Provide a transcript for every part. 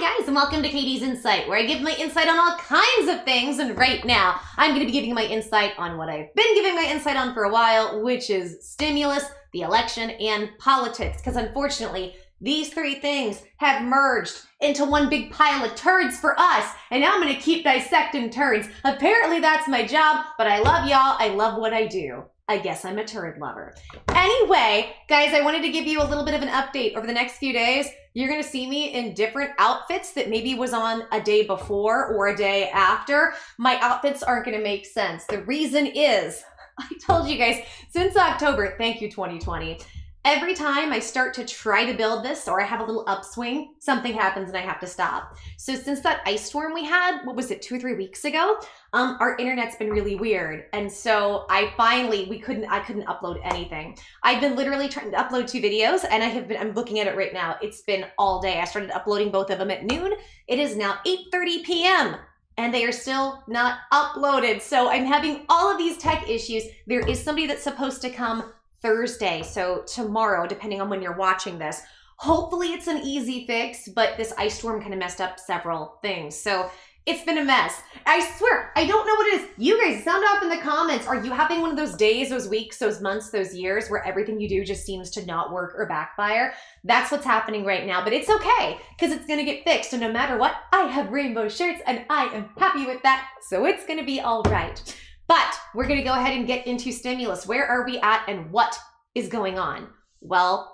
Hi guys, and welcome to Katie's Insight, where I give my insight on all kinds of things, and right now I'm going to be giving my insight on what I've been giving my insight on for a while, which is stimulus, the election, and politics, because unfortunately these three things have merged into one big pile of turds for us, and now I'm going to keep dissecting turds. Apparently that's my job, but I love y'all, I love what I do. I guess I'm a turd lover. Anyway, guys, I wanted to give you a little bit of an update. Over the next few days, you're gonna see me in different outfits that maybe was on a day before or a day after. My outfits aren't gonna make sense. The reason is, I told you guys, since October, thank you 2020, every time I start to try to build this or I have a little upswing, something happens and I have to stop. So since that ice storm we had, what was it, 2 or 3 weeks ago, our internet's been really weird. And so I couldn't upload anything. I've been literally trying to upload 2 videos and I'm looking at it right now. It's been all day. I started uploading both of them at noon. It is now 8:30 p.m. and they are still not uploaded. So I'm having all of these tech issues. There is somebody that's supposed to come Thursday, so tomorrow, depending on when you're watching this. Hopefully it's an easy fix, but this ice storm kind of messed up several things. So it's been a mess. I swear, I don't know what it is. You guys, sound off in the comments. Are you having one of those days, those weeks, those months, those years where everything you do just seems to not work or backfire? That's what's happening right now, but it's okay because it's gonna get fixed. And no matter what, I have rainbow shirts and I am happy with that. So it's gonna be all right. But we're gonna go ahead and get into stimulus. Where are we at and what is going on? Well,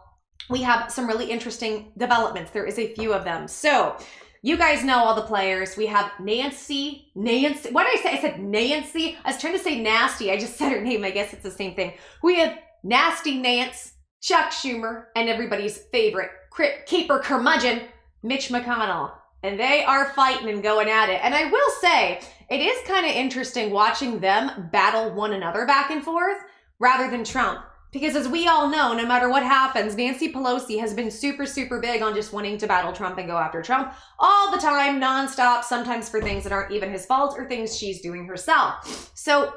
we have some really interesting developments. There is a few of them. So you guys know all the players. We have Nancy, what did I say? I said Nancy. I was trying to say nasty. I just said her name. I guess it's the same thing. We have Nasty Nance, Chuck Schumer, and everybody's favorite caper curmudgeon, Mitch McConnell. And they are fighting and going at it. And I will say, it is kind of interesting watching them battle one another back and forth rather than Trump. Because as we all know, no matter what happens, Nancy Pelosi has been super, super big on just wanting to battle Trump and go after Trump all the time, nonstop, sometimes for things that aren't even his fault or things she's doing herself. So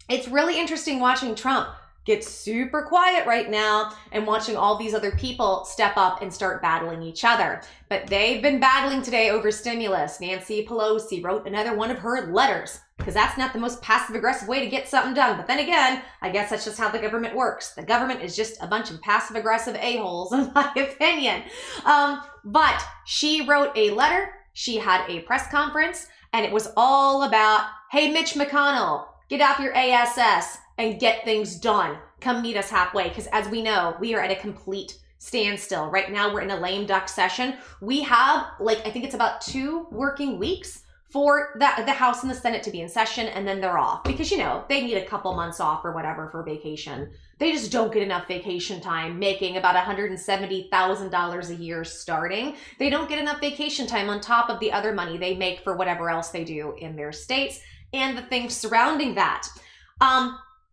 it's really interesting watching Trump get super quiet right now and watching all these other people step up and start battling each other. But they've been battling today over stimulus. Nancy Pelosi wrote another one of her letters because that's not the most passive-aggressive way to get something done. But then again, I guess that's just how the government works. The government is just a bunch of passive-aggressive a-holes, in my opinion. But she wrote a letter, she had a press conference, and it was all about, hey, Mitch McConnell, get off your ass and get things done. Come meet us halfway, because as we know, we are at a complete standstill. Right now, we're in a lame duck session. We have, I think it's about 2 working weeks for the House and the Senate to be in session, and then they're off. Because, they need a couple months off or whatever for vacation. They just don't get enough vacation time, making about $170,000 a year starting. They don't get enough vacation time on top of the other money they make for whatever else they do in their states and the things surrounding that.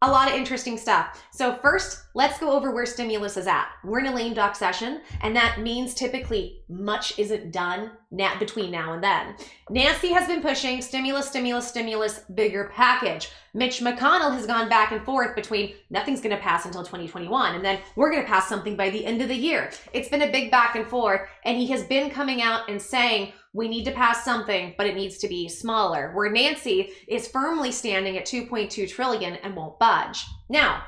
A lot of interesting stuff. So first, let's go over where stimulus is at. We're in a lame duck session, and that means typically much isn't done between now and then. Nancy has been pushing stimulus, bigger package. Mitch McConnell has gone back and forth between nothing's gonna pass until 2021, and then we're gonna pass something by the end of the year. It's been a big back and forth, and he has been coming out and saying, we need to pass something, but it needs to be smaller. Where Nancy is firmly standing at $2.2 trillion and won't budge. Now,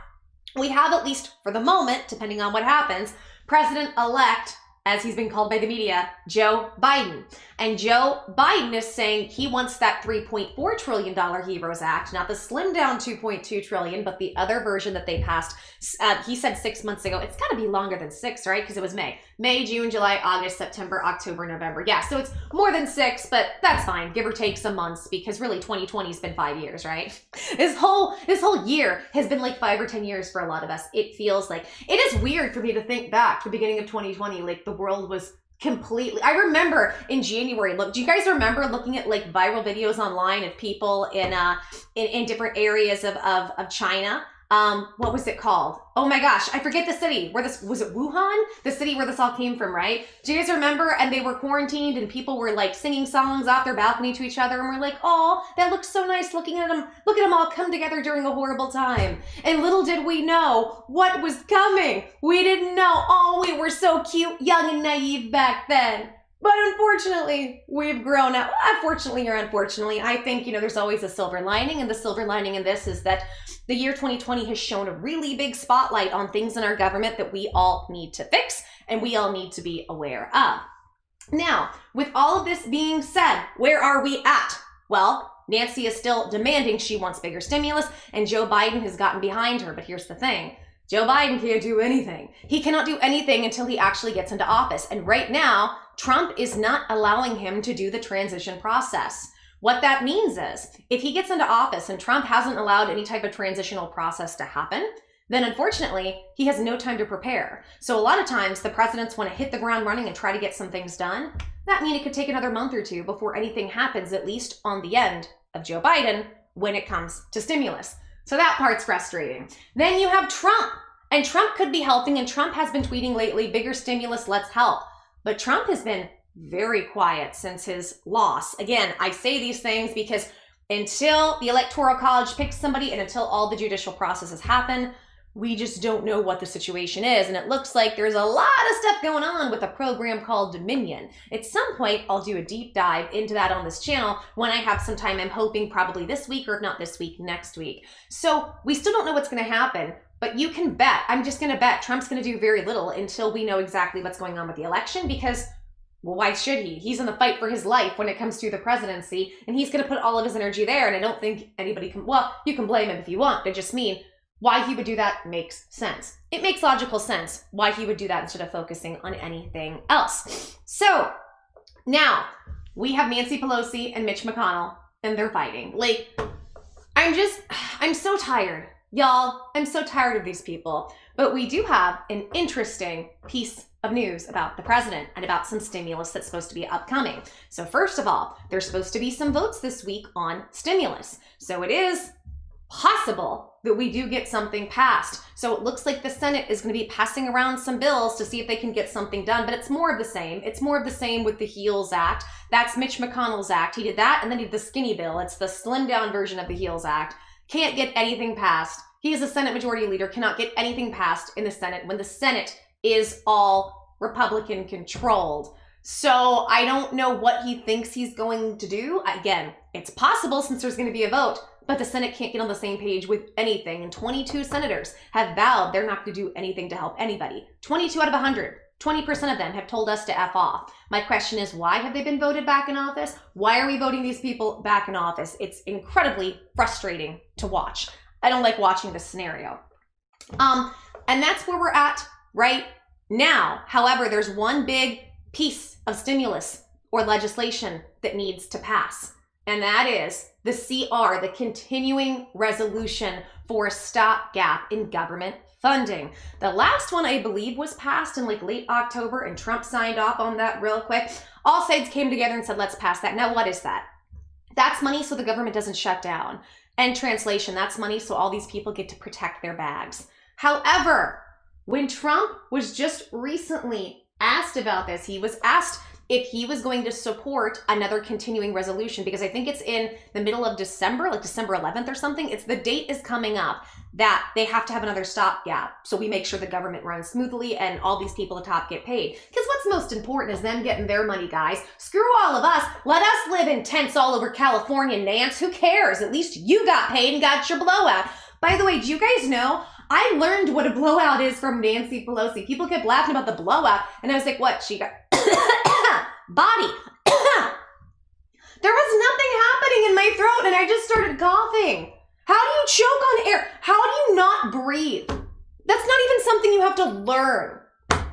we have, at least for the moment, depending on what happens, President-elect, as he's been called by the media, Joe Biden. And Joe Biden is saying he wants that $3.4 trillion HEROES Act, not the slimmed down $2.2 trillion, but the other version that they passed. He said 6 months ago. It's got to be longer than 6, right? Because it was May, June, July, August, September, October, November. Yeah, so it's more than 6, but that's fine. Give or take some months, because really 2020 has been 5 years, right? This whole year has been like 5 or 10 years for a lot of us. It feels like. It is weird for me to think back to the beginning of 2020, like the world was completely. I remember in January, do you guys remember looking at viral videos online of people in different areas of China? What was it called? Oh my gosh, I forget the city. Was it Wuhan? The city where this all came from, right? Do you guys remember? And they were quarantined and people were singing songs off their balcony to each other and we're like, oh, that looks so nice looking at them. Look at them all come together during a horrible time. And little did we know what was coming. We didn't know. Oh, we were so cute, young and naive back then. But unfortunately, we've grown up. Unfortunately or unfortunately, I think, there's always a silver lining. And the silver lining in this is that the year 2020 has shown a really big spotlight on things in our government that we all need to fix and we all need to be aware of. Now, with all of this being said, where are we at? Well, Nancy is still demanding she wants bigger stimulus, and Joe Biden has gotten behind her. But here's the thing. Joe Biden can't do anything. He cannot do anything until he actually gets into office. And right now, Trump is not allowing him to do the transition process. What that means is, if he gets into office and Trump hasn't allowed any type of transitional process to happen, then unfortunately, he has no time to prepare. So a lot of times, the presidents want to hit the ground running and try to get some things done. That means it could take another month or two before anything happens, at least on the end of Joe Biden, when it comes to stimulus. So that part's frustrating. Then you have Trump, and Trump could be helping, and Trump has been tweeting lately, bigger stimulus, let's help. But Trump has been very quiet since his loss. Again, I say these things because until the Electoral College picks somebody and until all the judicial processes happen, we just don't know what the situation is. And it looks like there's a lot of stuff going on with a program called Dominion. At some point, I'll do a deep dive into that on this channel when I have some time. I'm hoping probably this week, or if not this week, next week. So we still don't know what's going to happen, but you can bet, I'm just going to bet Trump's going to do very little until we know exactly what's going on with the election, because, well, why should he? He's in the fight for his life when it comes to the presidency, and he's going to put all of his energy there. And I don't think anybody can, well, you can blame him if you want, but just mean why he would do that makes sense. It makes logical sense why he would do that instead of focusing on anything else. So now we have Nancy Pelosi and Mitch McConnell, and they're fighting. Like, I'm so tired. Y'all, I'm so tired of these people. But we do have an interesting piece of news about the president and about some stimulus that's supposed to be upcoming. So first of all, there's supposed to be some votes this week on stimulus. So it is possible that we do get something passed. So it looks like the Senate is going to be passing around some bills to see if they can get something done, but it's more of the same. It's more of the same with the HEALS Act. That's Mitch McConnell's act. He did that, and then he did the skinny bill. It's the slimmed down version of the HEALS Act. Can't get anything passed. He is a Senate Majority Leader, cannot get anything passed in the Senate when the Senate is all Republican controlled. So I don't know what he thinks he's going to do. Again, it's possible since there's going to be a vote, but the Senate can't get on the same page with anything. And 22 senators have vowed they're not going to do anything to help anybody. 22 out of 100. 20% of them have told us to F off. My question is, why have they been voted back in office? Why are we voting these people back in office? It's incredibly frustrating to watch. I don't like watching this scenario. And that's where we're at right now. However, there's one big piece of stimulus or legislation that needs to pass. And that is the CR, the continuing resolution for a stopgap in government funding. The last one, I believe, was passed in like late October, and Trump signed off on that real quick. All sides came together and said, let's pass that. Now, what is that? That's money so the government doesn't shut down. And translation, that's money so all these people get to protect their bags. However, when Trump was just recently asked about this, he was asked if he was going to support another continuing resolution, because I think it's in the middle of December, like December 11th or something. It's the date is coming up that they have to have another stopgap. So we make sure the government runs smoothly and all these people at the top get paid. Because what's most important is them getting their money, guys. Screw all of us. Let us live in tents all over California, Nance. Who cares? At least you got paid and got your blowout. By the way, do you guys know? I learned what a blowout is from Nancy Pelosi. People kept laughing about the blowout, and I was like, what? She got body. There was nothing happening in my throat, and I just started coughing. How do you choke on air? How do you not breathe? That's not even something you have to learn.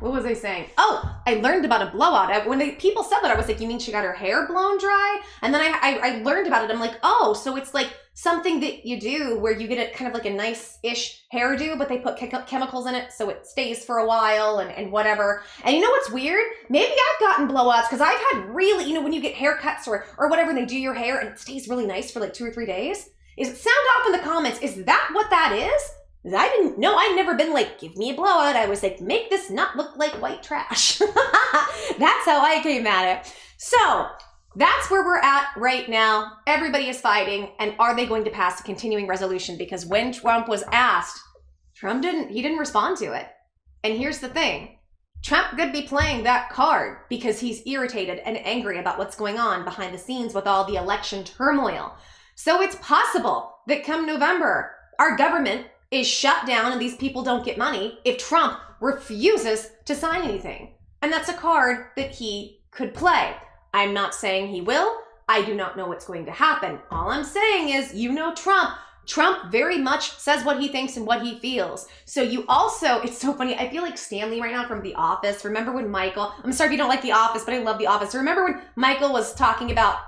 What was I saying? Oh, I learned about a blowout. When people said that, I was like, you mean she got her hair blown dry? And then I learned about it. I'm like, oh, so it's like something that you do where you get it kind of like a nice-ish hairdo, but they put chemicals in it so it stays for a while and whatever. And you know what's weird? Maybe I've gotten blowouts because I've had really, you know, when you get haircuts or whatever and they do your hair and it stays really nice for like 2 or 3 days. Sound off in the comments. Is that what that is? I didn't know. I'd never been like, give me a blowout. I was like, make this not look like white trash. That's how I came at it. So that's where we're at right now. Everybody is fighting. And are they going to pass a continuing resolution? Because when Trump was asked, he didn't respond to it. And here's the thing. Trump could be playing that card because he's irritated and angry about what's going on behind the scenes with all the election turmoil. So it's possible that come November, our government is shut down and these people don't get money if Trump refuses to sign anything. And that's a card that he could play. I'm not saying he will. I do not know what's going to happen. All I'm saying is, you know, Trump very much says what he thinks and what he feels. So you also, it's so funny, I feel like Stanley right now from The Office. Remember when Michael, I'm sorry if you don't like The Office, but I love The Office. Remember when Michael was talking about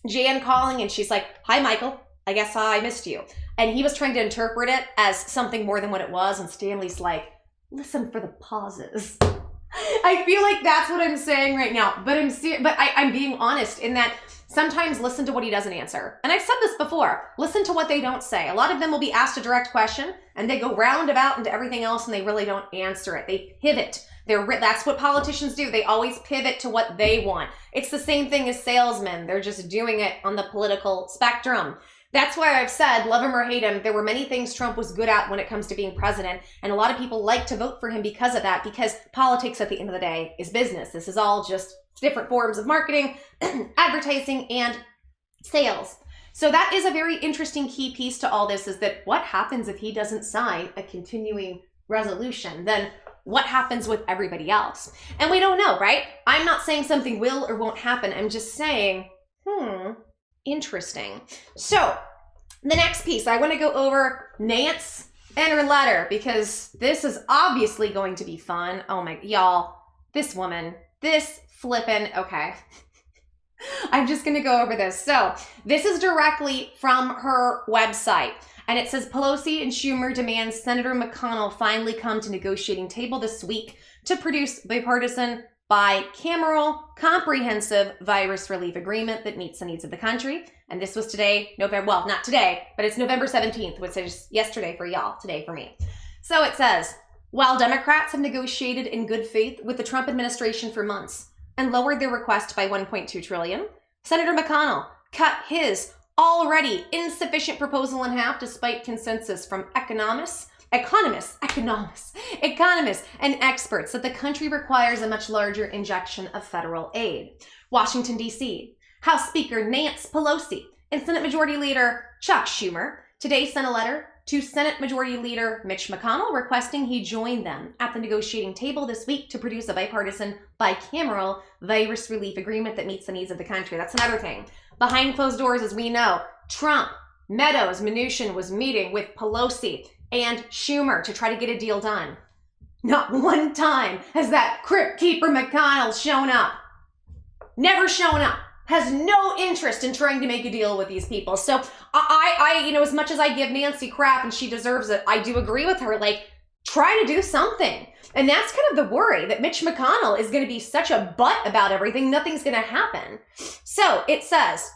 Jan calling and she's like, "Hi, Michael, I guess I missed you." And he was trying to interpret it as something more than what it was. And Stanley's like, "Listen for the pauses." I feel like that's what I'm saying right now. But I'm being honest in that sometimes listen to what he doesn't answer. And I've said this before. Listen to what they don't say. A lot of them will be asked a direct question and they go roundabout into everything else and they really don't answer it. They pivot. That's what politicians do. They always pivot to what they want. It's the same thing as salesmen. They're just doing it on the political spectrum. That's why I've said, love him or hate him, there were many things Trump was good at when it comes to being president. And a lot of people like to vote for him because of that, because politics at the end of the day is business. This is all just different forms of marketing, advertising, and sales. So that is a very interesting key piece to all this, is that what happens if he doesn't sign a continuing resolution? Then what happens with everybody else? And we don't know, right? I'm not saying something will or won't happen. I'm just saying, interesting. So the next piece, I want to go over Nance and her letter, because this is obviously going to be fun. Oh my, y'all, this woman, this flippin', okay. I'm just going to go over this. So this is directly from her website. And it says, Pelosi and Schumer demand Senator McConnell finally come to negotiating table this week to produce bipartisan, bicameral, comprehensive virus relief agreement that meets the needs of the country. And this was today, well, not today, but it's November 17th, which is yesterday for y'all, today for me. So it says, while Democrats have negotiated in good faith with the Trump administration for months and lowered their request by $1.2 trillion, Senator McConnell cut his already insufficient proposal in half despite consensus from economists and experts that the country requires a much larger injection of federal aid. Washington, D.C. House Speaker Nancy Pelosi and Senate Majority Leader Chuck Schumer today sent a letter to Senate Majority Leader Mitch McConnell requesting he join them at the negotiating table this week to produce a bipartisan, bicameral virus relief agreement that meets the needs of the country. That's another thing. Behind closed doors, as we know, Trump, Meadows, Mnuchin was meeting with Pelosi and Schumer to try to get a deal done. Not one time has that crypt keeper McConnell shown up. Never shown up. Has no interest in trying to make a deal with these people. So I as much as I give Nancy crap and she deserves it, I do agree with her. Like, try to do something. And that's kind of the worry, that Mitch McConnell is going to be such a butt about everything, nothing's going to happen. So it says,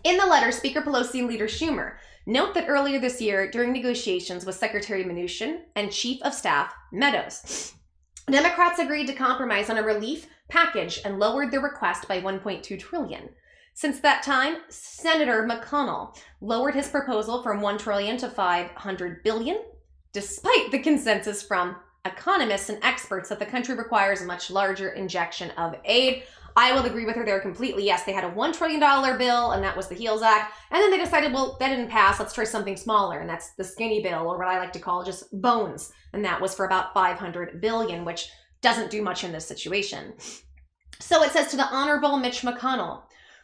in the letter, Speaker Pelosi and Leader Schumer note that earlier this year, during negotiations with Secretary Mnuchin and Chief of Staff Meadows, Democrats agreed to compromise on a relief package and lowered their request by $1.2 trillion. Since that time, Senator McConnell lowered his proposal from $1 trillion to $500 billion, despite the consensus from economists and experts that the country requires a much larger injection of aid. I will agree with her there completely. Yes, they had a $1 trillion bill, and that was the HEALS Act. And then they decided, well, that didn't pass. Let's try something smaller. And that's the skinny bill, or what I like to call just bones. And that was for about $500 billion, which doesn't do much in this situation. So it says, to the Honorable Mitch McConnell,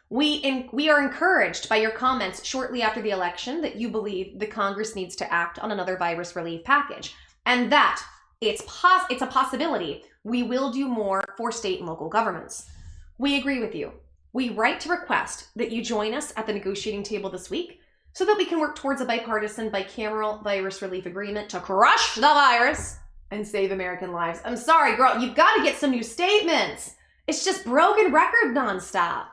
we are encouraged by your comments shortly after the election that you believe the Congress needs to act on another virus relief package, and that it's a possibility we will do more for state and local governments. We agree with you. We write to request that you join us at the negotiating table this week so that we can work towards a bipartisan, bicameral virus relief agreement to crush the virus and save American lives. I'm sorry, girl, you've got to get some new statements. It's just broken record nonstop.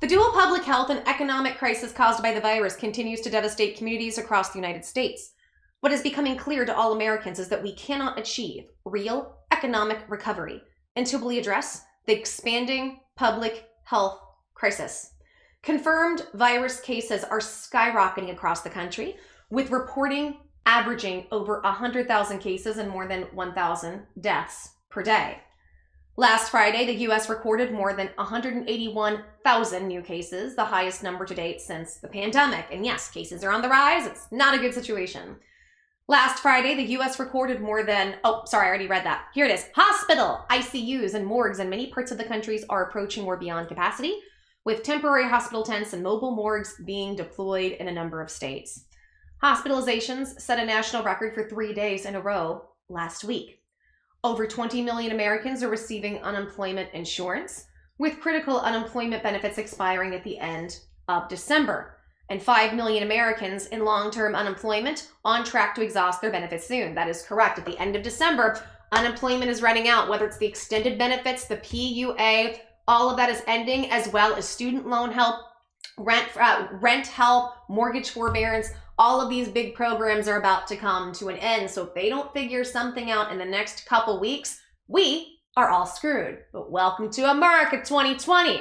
The dual public health and economic crisis caused by the virus continues to devastate communities across the United States. What is becoming clear to all Americans is that we cannot achieve real economic recovery until we address the expanding public health crisis. Confirmed virus cases are skyrocketing across the country, with reporting averaging over 100,000 cases and more than 1,000 deaths per day. Last Friday, the U.S. recorded more than 181,000 new cases, the highest number to date since the pandemic. And yes, cases are on the rise. It's not a good situation. Last Friday, the U.S. recorded more than, I already read that. Here it is. Hospital, ICUs, and morgues in many parts of the country are approaching or beyond capacity, with temporary hospital tents and mobile morgues being deployed in a number of states. Hospitalizations set a national record for 3 days in a row last week. Over 20 million Americans are receiving unemployment insurance, with critical unemployment benefits expiring at the end of December. And 5 million Americans in long-term unemployment on track to exhaust their benefits soon. That is correct. At the end of December, unemployment is running out, whether it's the extended benefits, the PUA, all of that is ending, as well as student loan help, rent help, mortgage forbearance. All of these big programs are about to come to an end. So if they don't figure something out in the next couple weeks, we are all screwed. But welcome to America 2020.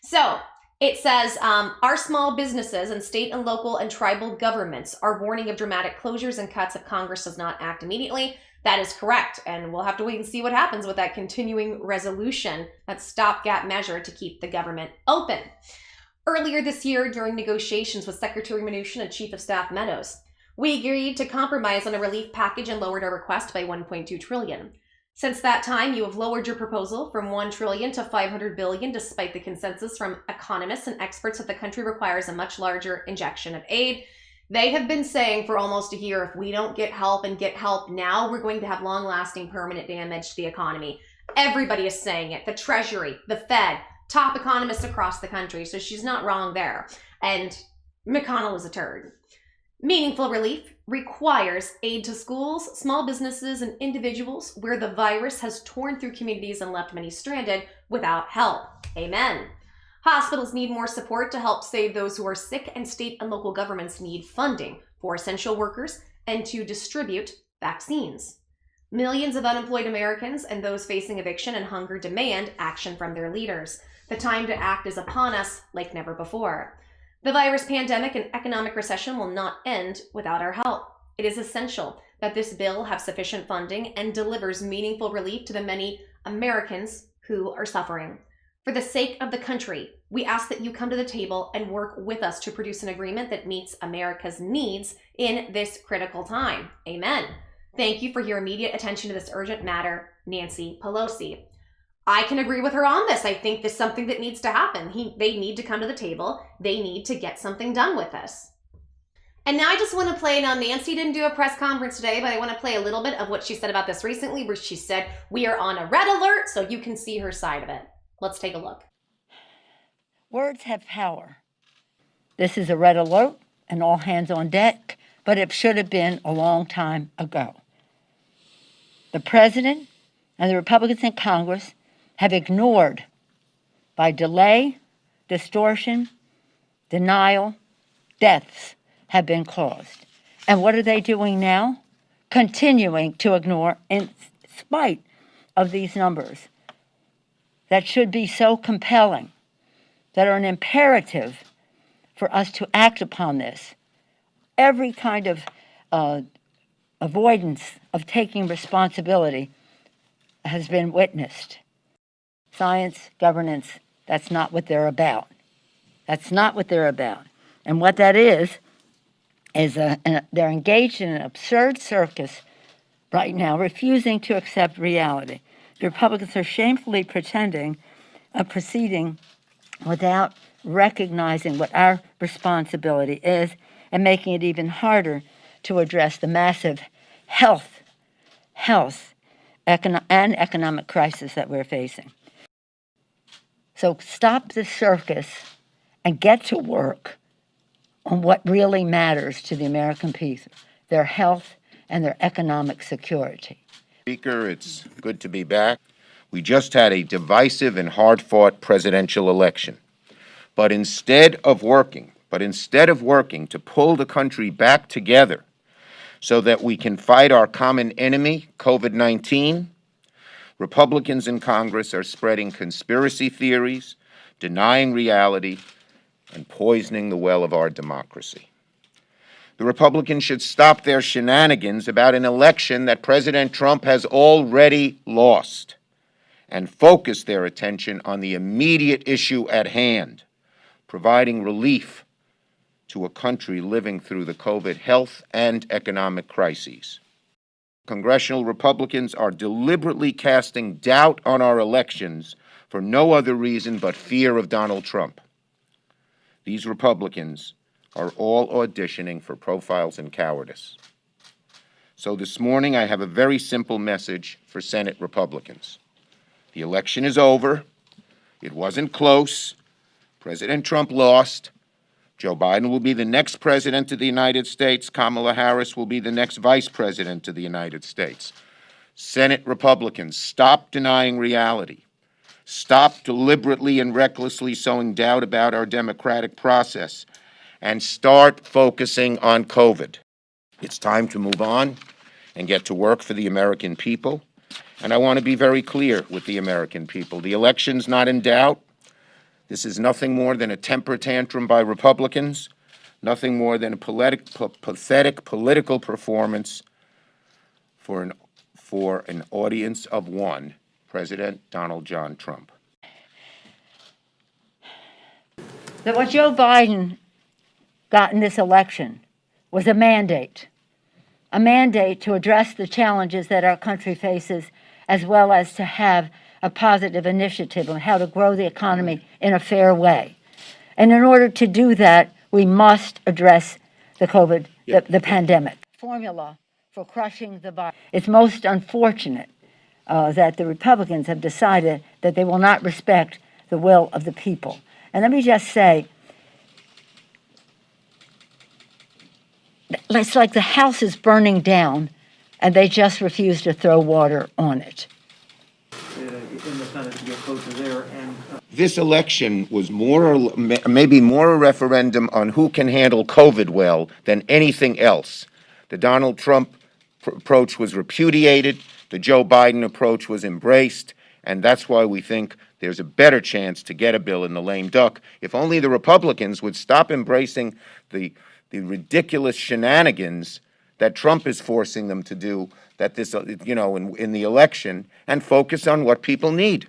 So it says, our small businesses and state and local and tribal governments are warning of dramatic closures and cuts if Congress does not act immediately. That is correct. And we'll have to wait and see what happens with that continuing resolution, that stopgap measure to keep the government open. Earlier this year, during negotiations with Secretary Mnuchin and Chief of Staff Meadows, we agreed to compromise on a relief package and lowered our request by $1.2 trillion. Since that time, you have lowered your proposal from $1 trillion to $500 billion, despite the consensus from economists and experts that the country requires a much larger injection of aid. They have been saying for almost a year, if we don't get help and get help now, we're going to have long-lasting permanent damage to the economy. Everybody is saying it. The Treasury, the Fed, top economists across the country. So she's not wrong there. And McConnell is a turd. Meaningful relief requires aid to schools, small businesses, and individuals where the virus has torn through communities and left many stranded without help. Amen. Hospitals need more support to help save those who are sick, and state and local governments need funding for essential workers and to distribute vaccines. Millions of unemployed Americans and those facing eviction and hunger demand action from their leaders. The time to act is upon us like never before. The virus pandemic and economic recession will not end without our help. It is essential that this bill have sufficient funding and delivers meaningful relief to the many Americans who are suffering. For the sake of the country, we ask that you come to the table and work with us to produce an agreement that meets America's needs in this critical time. Amen. Thank you for your immediate attention to this urgent matter, Nancy Pelosi. I can agree with her on this. I think this is something that needs to happen. They need to come to the table. They need to get something done with this. And now I just want to play, now Nancy didn't do a press conference today, but I want to play a little bit of what she said about this recently, where she said, we are on a red alert, so you can see her side of it. Let's take a look. Words have power. This is a red alert and all hands on deck, but it should have been a long time ago. The president and the Republicans in Congress have ignored, by delay, distortion, denial, deaths have been caused. And what are they doing now? Continuing to ignore in spite of these numbers that should be so compelling, that are an imperative for us to act upon this. Every kind of avoidance of taking responsibility has been witnessed. Science, governance, that's not what they're about. That's not what they're about. And what that is they're engaged in an absurd circus right now, refusing to accept reality. The Republicans are shamefully proceeding without recognizing what our responsibility is and making it even harder to address the massive health, and economic crisis that we're facing. So stop the circus and get to work on what really matters to the American people, their health and their economic security. Speaker, it's good to be back. We just had a divisive and hard-fought presidential election. But instead of working to pull the country back together so that we can fight our common enemy, COVID-19, Republicans in Congress are spreading conspiracy theories, denying reality, and poisoning the well of our democracy. The Republicans should stop their shenanigans about an election that President Trump has already lost and focus their attention on the immediate issue at hand, providing relief to a country living through the COVID health and economic crises. Congressional Republicans are deliberately casting doubt on our elections for no other reason but fear of Donald Trump. These Republicans are all auditioning for profiles in cowardice. So this morning, I have a very simple message for Senate Republicans. The election is over. It wasn't close. President Trump lost. Joe Biden will be the next president of the United States. Kamala Harris will be the next vice president of the United States. Senate Republicans, stop denying reality. Stop deliberately and recklessly sowing doubt about our democratic process, and start focusing on COVID. It's time to move on and get to work for the American people. And I want to be very clear with the American people. The election's not in doubt. This is nothing more than a temper tantrum by Republicans, nothing more than a pathetic political performance for an audience of one, President Donald John Trump. That what Joe Biden got in this election was a mandate to address the challenges that our country faces, as well as to have a positive initiative on how to grow the economy in a fair way. And in order to do that, we must address the COVID, the pandemic. Formula for crushing the virus. It's most unfortunate that the Republicans have decided that they will not respect the will of the people. And let me just say, it's like the house is burning down and they just refuse to throw water on it. In the Senate to get closer there. This election was maybe more a referendum on who can handle COVID well than anything else. The Donald Trump approach was repudiated, the Joe Biden approach was embraced, and that's why we think there's a better chance to get a bill in the lame duck if only the Republicans would stop embracing the ridiculous shenanigans that Trump is forcing them to do, that this, in the election, and focus on what people need.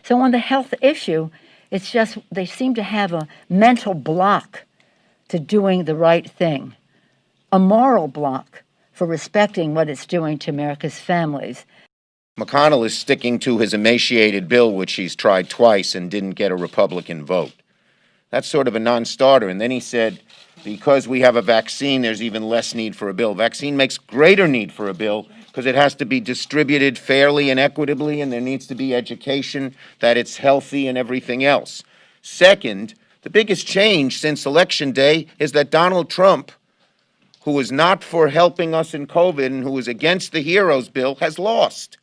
So on the health issue, it's just they seem to have a mental block to doing the right thing, a moral block for respecting what it's doing to America's families. McConnell is sticking to his emaciated bill, which he's tried twice and didn't get a Republican vote. That's sort of a non-starter. And then he said, because we have a vaccine, there's even less need for a bill. Vaccine makes greater need for a bill because it has to be distributed fairly and equitably, and there needs to be education that it's healthy and everything else. Second, the biggest change since Election Day is that Donald Trump, who was not for helping us in COVID and who was against the HEROES bill, has lost.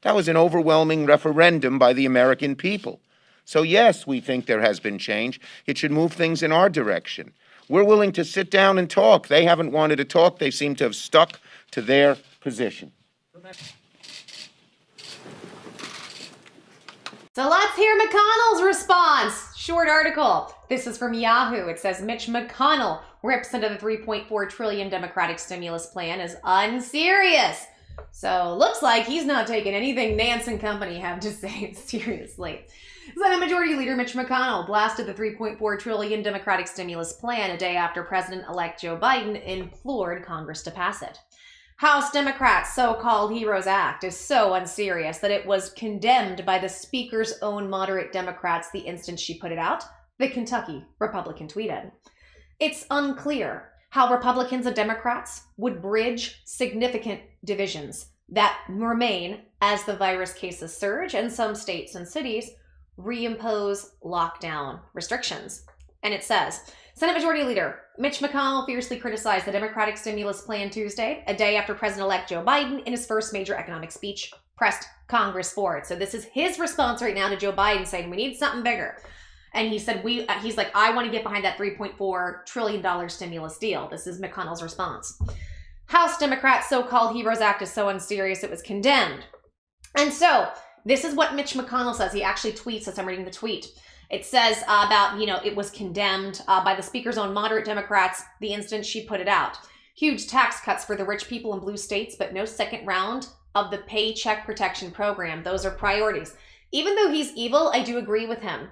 That was an overwhelming referendum by the American people. So yes, we think there has been change. It should move things in our direction. We're willing to sit down and talk. They haven't wanted to talk. They seem to have stuck to their position. So let's hear McConnell's response. Short article. This is from Yahoo. It says Mitch McConnell rips into the $3.4 trillion Democratic stimulus plan as unserious. So looks like he's not taking anything Nance and company have to say seriously. Senate Majority Leader Mitch McConnell blasted the $3.4 trillion Democratic stimulus plan a day after President-elect Joe Biden implored Congress to pass it. House Democrats' so-called HEROES Act is so unserious that it was condemned by the Speaker's own moderate Democrats the instant she put it out, the Kentucky Republican tweeted. It's unclear how Republicans and Democrats would bridge significant divisions that remain as the virus cases surge and some states and cities reimpose lockdown restrictions. And it says, Senate Majority Leader Mitch McConnell fiercely criticized the Democratic stimulus plan Tuesday, a day after President-elect Joe Biden, in his first major economic speech, pressed Congress for it. So this is his response right now to Joe Biden saying, we need something bigger. And he said, he's like, I want to get behind that $3.4 trillion stimulus deal. This is McConnell's response. House Democrats' so-called HEROES Act is so unserious it was condemned. And so this is what Mitch McConnell says. He actually tweets this. I'm reading the tweet. It says about, it was condemned by the Speaker's own moderate Democrats the instant she put it out. Huge tax cuts for the rich people in blue states, but no second round of the Paycheck Protection Program. Those are priorities. Even though he's evil, I do agree with him.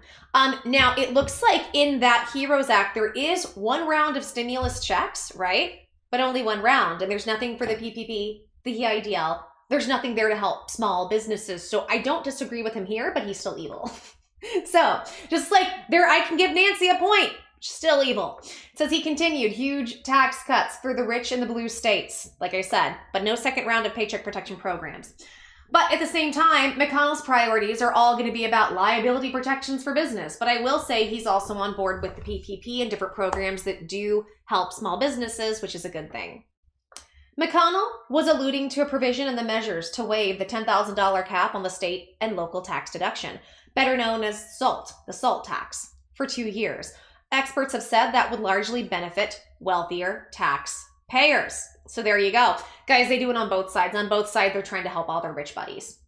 Now, it looks like in that HEROES Act, there is one round of stimulus checks, right? But only one round. And there's nothing for the PPP, the EIDL. There's nothing there to help small businesses. So I don't disagree with him here, but he's still evil. So just like there, I can give Nancy a point. Still evil. It says he continued huge tax cuts for the rich in the blue states, like I said, but no second round of paycheck protection programs. But at the same time, McConnell's priorities are all going to be about liability protections for business. But I will say he's also on board with the PPP and different programs that do help small businesses, which is a good thing. McConnell was alluding to a provision in the measures to waive the $10,000 cap on the state and local tax deduction, better known as SALT, the SALT tax, for 2 years. Experts have said that would largely benefit wealthier taxpayers. So there you go. Guys, they do it on both sides. On both sides, they're trying to help all their rich buddies.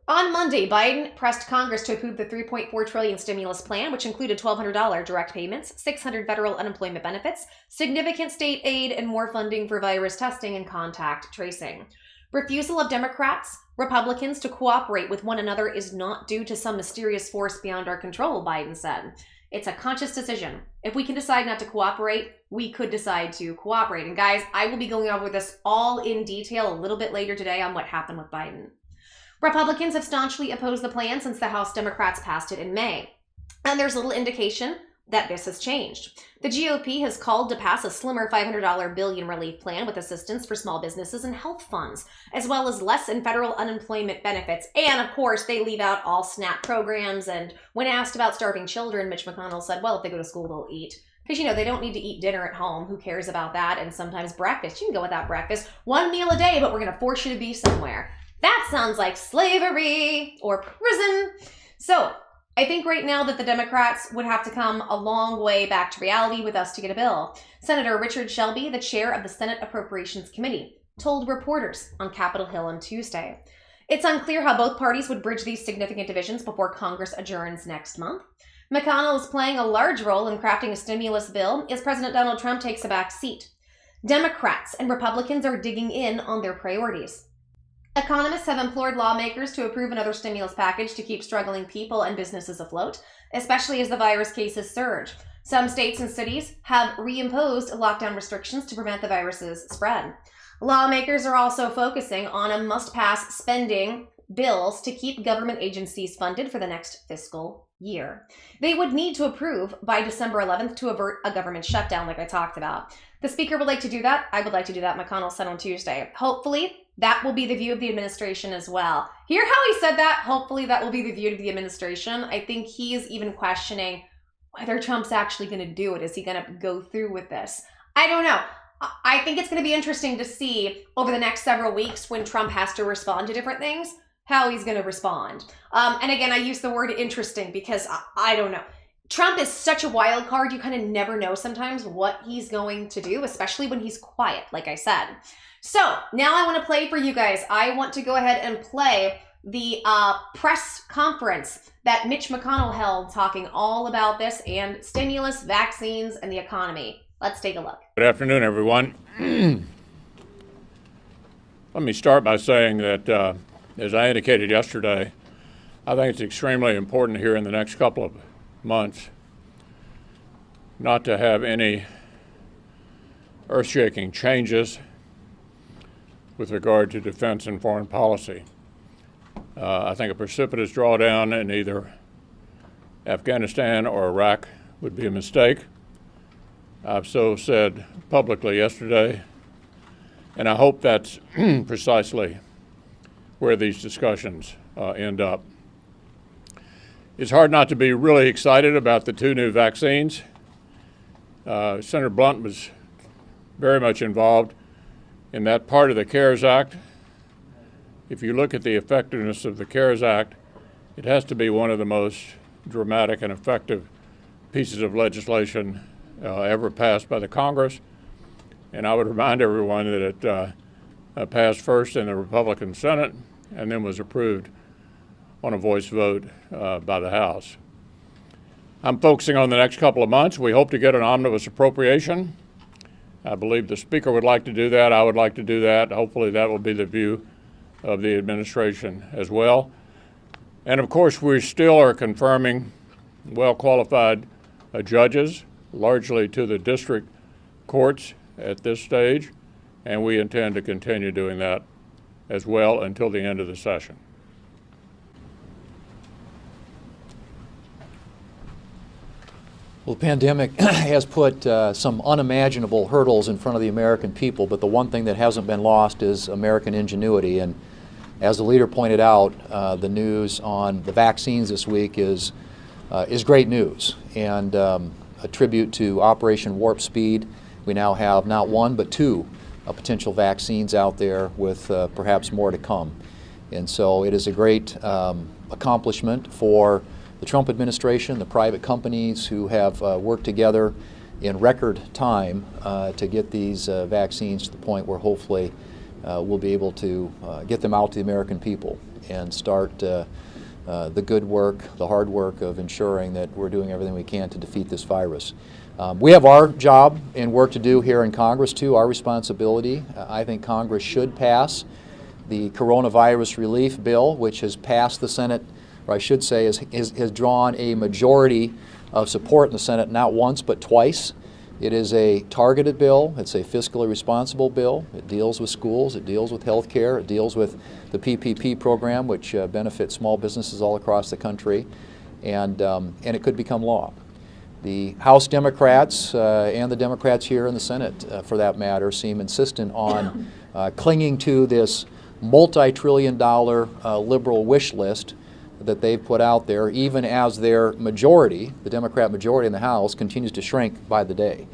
On Monday, Biden pressed Congress to approve the $3.4 trillion stimulus plan, which included $1,200 direct payments, $600 federal unemployment benefits, significant state aid, and more funding for virus testing and contact tracing. Refusal of Democrats, Republicans to cooperate with one another is not due to some mysterious force beyond our control, Biden said. It's a conscious decision. If we can decide not to cooperate, we could decide to cooperate. And guys, I will be going over this all in detail a little bit later today on what happened with Biden. Republicans have staunchly opposed the plan since the House Democrats passed it in May. And there's little indication that this has changed. The GOP has called to pass a slimmer $500 billion relief plan with assistance for small businesses and health funds, as well as less in federal unemployment benefits. And of course, they leave out all SNAP programs. And when asked about starving children, Mitch McConnell said, well, if they go to school, they'll eat. Because, you know, they don't need to eat dinner at home. Who cares about that? And sometimes breakfast. You can go without breakfast. 1 meal a day, but we're going to force you to be somewhere. That sounds like slavery or prison. So I think right now that the Democrats would have to come a long way back to reality with us to get a bill. Senator Richard Shelby, the chair of the Senate Appropriations Committee, told reporters on Capitol Hill on Tuesday. It's unclear how both parties would bridge these significant divisions before Congress adjourns next month. McConnell is playing a large role in crafting a stimulus bill as President Donald Trump takes a back seat. Democrats and Republicans are digging in on their priorities. Economists have implored lawmakers to approve another stimulus package to keep struggling people and businesses afloat, especially as the virus cases surge. Some states and cities have reimposed lockdown restrictions to prevent the virus's spread. Lawmakers are also focusing on a must-pass spending bills to keep government agencies funded for the next fiscal year. They would need to approve by December 11th to avert a government shutdown like I talked about. The speaker would like to do that. I would like to do that, McConnell said on Tuesday. Hopefully, that will be the view of the administration as well. Hear how he said that? Hopefully that will be the view of the administration. I think he is even questioning whether Trump's actually going to do it. Is he going to go through with this? I don't know. I think it's going to be interesting to see over the next several weeks when Trump has to respond to different things, how he's going to respond. And again, I use the word interesting because I don't know. Trump is such a wild card. You kind of never know sometimes what he's going to do, especially when he's quiet, like I said. So now I want to play for you guys. I want to go ahead and play the press conference that Mitch McConnell held talking all about this and stimulus, vaccines, and the economy. Let's take a look. Good afternoon, everyone. Let me start by saying that, as I indicated yesterday, I think it's extremely important here in the next couple of months not to have any earth-shaking changes with regard to defense and foreign policy. I think a precipitous drawdown in either Afghanistan or Iraq would be a mistake. I've so said publicly yesterday, and I hope that's precisely where these discussions end up. It's hard not to be really excited about the 2 new vaccines. Senator Blunt was very much involved in that part of the CARES Act. If you look at the effectiveness of the CARES Act, it has to be one of the most dramatic and effective pieces of legislation ever passed by the Congress. And I would remind everyone that it passed first in the Republican Senate and then was approved on a voice vote by the House. I'm focusing on the next couple of months. We hope to get an omnibus appropriation. I believe the Speaker would like to do that. I would like to do that. Hopefully that will be the view of the administration as well. And of course, we still are confirming well-qualified judges, largely to the district courts at this stage, and we intend to continue doing that as well until the end of the session. Well, the pandemic has put some unimaginable hurdles in front of the American people, but the one thing that hasn't been lost is American ingenuity. And as the leader pointed out, the news on the vaccines this week is great news, and a tribute to Operation Warp Speed. We now have not one but two potential vaccines out there, with perhaps more to come. And so it is a great accomplishment for the Trump administration, the private companies who have worked together in record time to get these vaccines to the point where hopefully we'll be able to get them out to the American people and start the good work, the hard work of ensuring that we're doing everything we can to defeat this virus. We have our job and work to do here in Congress too, our responsibility. I think Congress should pass the coronavirus relief bill, which has passed the Senate, or I should say has drawn a majority of support in the Senate not once but twice. It is a targeted bill. It's a fiscally responsible bill. It deals with schools. It deals with health care. It deals with the PPP program, which benefits small businesses all across the country, and it could become law. The House Democrats and the Democrats here in the Senate, for that matter, seem insistent on clinging to this multi-trillion-dollar liberal wish list that they've put out there, even as their majority, the Democrat majority in the House, continues to shrink by the day.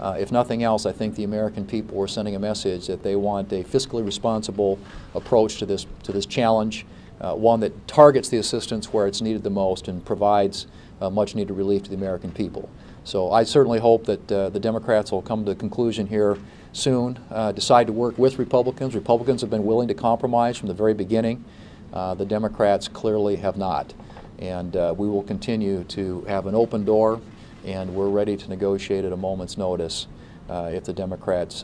If nothing else, I think the American people are sending a message that they want a fiscally responsible approach to this challenge, one that targets the assistance where it's needed the most and provides much needed relief to the American people. So I certainly hope that the Democrats will come to a conclusion here soon, decide to work with Republicans. Republicans have been willing to compromise from the very beginning. The Democrats clearly have not. And we will continue to have an open door, and we're ready to negotiate at a moment's notice if the Democrats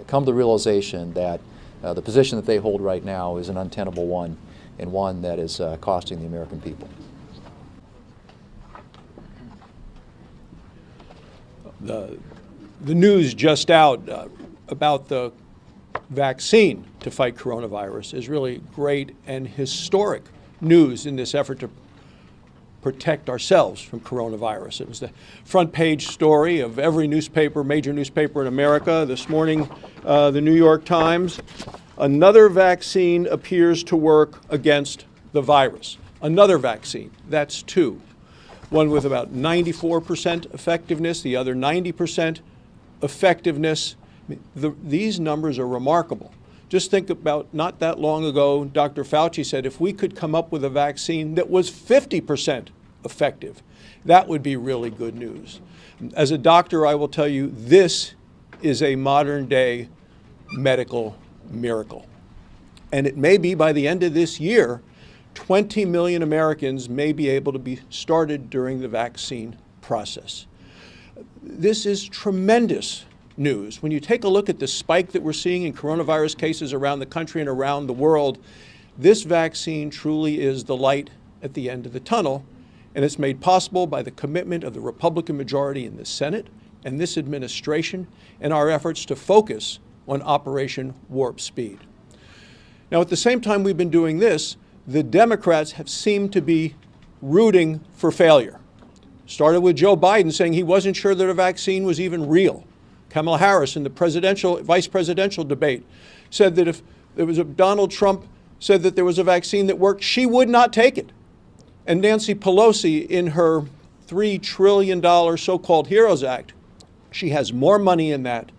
come to the realization that the position that they hold right now is an untenable one, and one that is costing the American people. The news just out about the vaccine to fight coronavirus is really great and historic news in this effort to protect ourselves from coronavirus. It was the front page story of every newspaper, major newspaper in America. This morning, the New York Times, another vaccine appears to work against the virus. Another vaccine, that's two. One with about 94% effectiveness, the other 90% effectiveness. These numbers are remarkable. Just think about not that long ago, Dr. Fauci said if we could come up with a vaccine that was 50% effective, that would be really good news. As a doctor, I will tell you, this is a modern day medical miracle. And it may be by the end of this year, 20 million Americans may be able to be started during the vaccine process. This is tremendous news. When you take a look at the spike that we're seeing in coronavirus cases around the country and around the world, this vaccine truly is the light at the end of the tunnel, and it's made possible by the commitment of the Republican majority in the Senate and this administration and our efforts to focus on Operation Warp Speed. Now, at the same time we've been doing this, the Democrats have seemed to be rooting for failure. Started with Joe Biden saying he wasn't sure that a vaccine was even real. Kamala Harris in the vice presidential debate said that if there was Donald Trump said that there was a vaccine that worked, she would not take it. And Nancy Pelosi, in her $3 trillion so-called HEROES Act, she has more money in that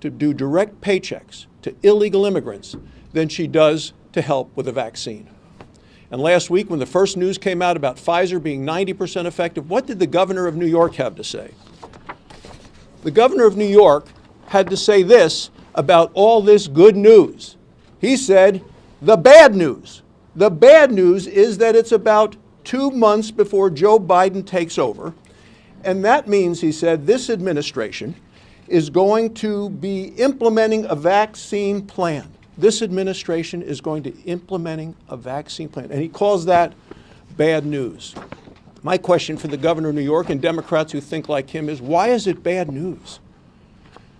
to do direct paychecks to illegal immigrants than she does to help with a vaccine. And last week, when the first news came out about Pfizer being 90% effective, what did the governor of New York have to say? The governor of New York had to say this about all this good news. He said, the bad news. The bad news is that it's about 2 months before Joe Biden takes over. And that means, he said, this administration is going to be implementing a vaccine plan. this administration is going to implementing a vaccine plan, and he calls that bad news. My question for the governor of New York and Democrats who think like him is, why is it bad news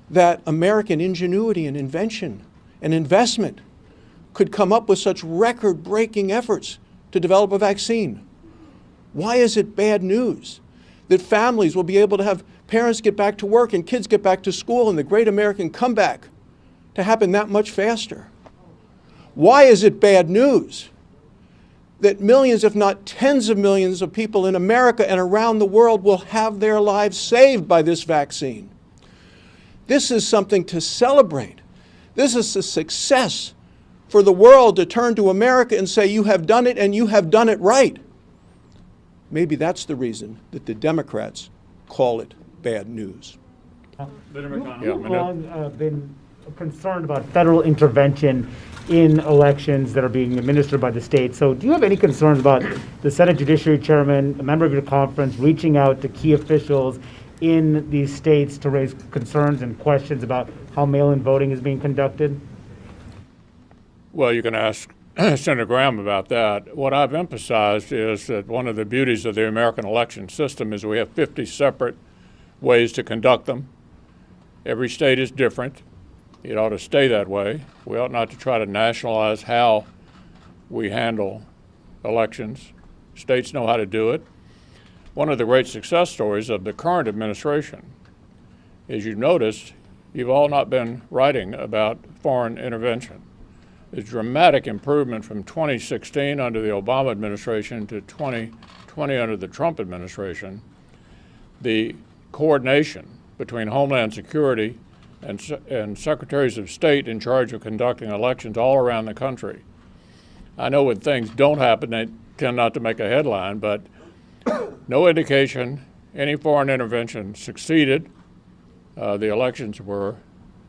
that American ingenuity and invention and investment could come up with such record-breaking efforts to develop a vaccine? Why is it bad news that families will be able to have parents get back to work and kids get back to school and the great American comeback to happen that much faster? Why is it bad news that millions, if not tens of millions of people in America and around the world will have their lives saved by this vaccine? This is something to celebrate. This is a success for the world to turn to America and say, you have done it and you have done it right. Maybe that's the reason that the Democrats call it bad news. You've long been concerned about federal intervention in elections that are being administered by the state. So do you have any concerns about the Senate Judiciary Chairman, a member of your conference, reaching out to key officials in these states to raise concerns and questions about how mail-in voting is being conducted? Well, you can ask Senator Graham about that. What I've emphasized is that one of the beauties of the American election system is we have 50 separate ways to conduct them. Every state is different. It ought to stay that way. We ought not to try to nationalize how we handle elections. States know how to do it. One of the great success stories of the current administration is, you've noticed, you've all not been writing about foreign intervention. There's dramatic improvement from 2016 under the Obama administration to 2020 under the Trump administration. The coordination between Homeland Security and secretaries of state in charge of conducting elections all around the country. I know when things don't happen, they tend not to make a headline, but no indication any foreign intervention succeeded. The elections were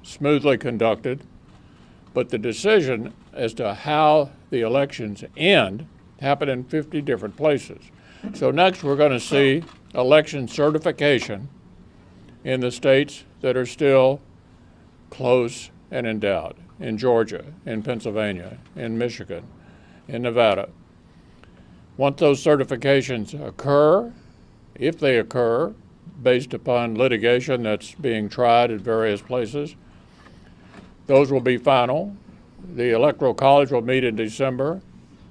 smoothly conducted, but the decision as to how the elections end happened in 50 different places. So next we're going to see election certification in the states that are still close and in doubt, in Georgia, in Pennsylvania, in Michigan, in Nevada. Once those certifications occur, if they occur, based upon litigation that's being tried at various places, those will be final. The Electoral College will meet in December,